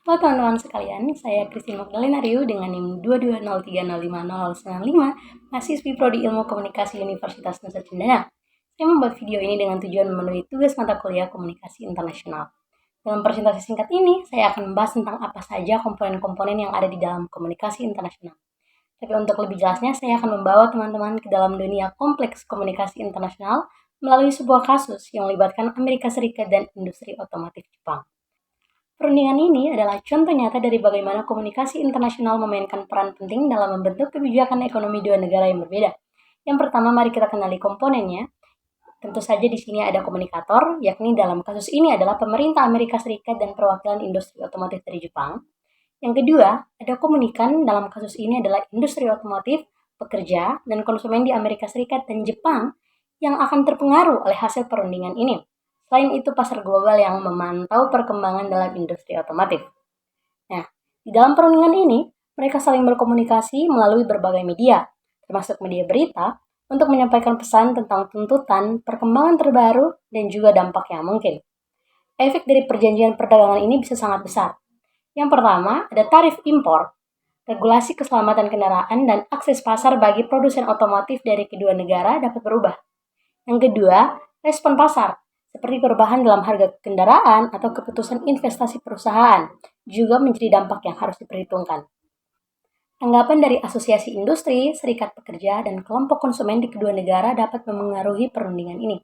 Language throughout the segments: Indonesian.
Halo teman-teman sekalian, saya Christine Magdalena Riu dengan NIM 220305095, mahasiswi Prodi Ilmu Komunikasi Universitas Nusa Cendana. Saya membuat video ini dengan tujuan memenuhi tugas mata kuliah Komunikasi Internasional. Dalam presentasi singkat ini, saya akan membahas tentang apa saja komponen-komponen yang ada di dalam komunikasi internasional. Tapi untuk lebih jelasnya, saya akan membawa teman-teman ke dalam dunia kompleks komunikasi internasional melalui sebuah kasus yang melibatkan Amerika Serikat dan industri otomotif Jepang. Perundingan ini adalah contoh nyata dari bagaimana komunikasi internasional memainkan peran penting dalam membentuk kebijakan ekonomi dua negara yang berbeda. Yang pertama, mari kita kenali komponennya. Tentu saja di sini ada komunikator, yakni dalam kasus ini adalah pemerintah Amerika Serikat dan perwakilan industri otomotif dari Jepang. Yang kedua, ada komunikan, dalam kasus ini adalah industri otomotif, pekerja, dan konsumen di Amerika Serikat dan Jepang yang akan terpengaruh oleh hasil perundingan ini. Selain itu, pasar global yang memantau perkembangan dalam industri otomotif. Nah, di dalam perundingan ini, mereka saling berkomunikasi melalui berbagai media, termasuk media berita, untuk menyampaikan pesan tentang tuntutan, perkembangan terbaru, dan juga dampak yang mungkin. Efek dari perjanjian perdagangan ini bisa sangat besar. Yang pertama, ada tarif impor, regulasi keselamatan kendaraan, dan akses pasar bagi produsen otomotif dari kedua negara dapat berubah. Yang kedua, respon pasar, seperti perubahan dalam harga kendaraan atau keputusan investasi perusahaan, juga menjadi dampak yang harus diperhitungkan. Tanggapan dari asosiasi industri, serikat pekerja, dan kelompok konsumen di kedua negara dapat memengaruhi perundingan ini.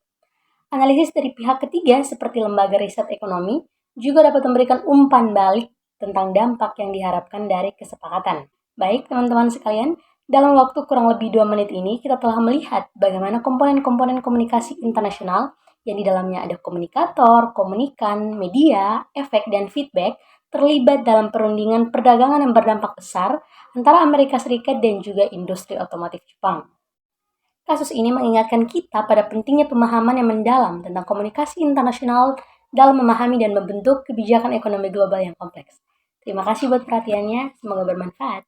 Analisis dari pihak ketiga seperti lembaga riset ekonomi juga dapat memberikan umpan balik tentang dampak yang diharapkan dari kesepakatan. Baik teman-teman sekalian, dalam waktu kurang lebih 2 menit ini kita telah melihat bagaimana komponen-komponen komunikasi internasional yang di dalamnya ada komunikator, komunikan, media, efek, dan feedback terlibat dalam perundingan perdagangan yang berdampak besar antara Amerika Serikat dan juga industri otomotif Jepang. Kasus ini mengingatkan kita pada pentingnya pemahaman yang mendalam tentang komunikasi internasional dalam memahami dan membentuk kebijakan ekonomi global yang kompleks. Terima kasih buat perhatiannya, semoga bermanfaat.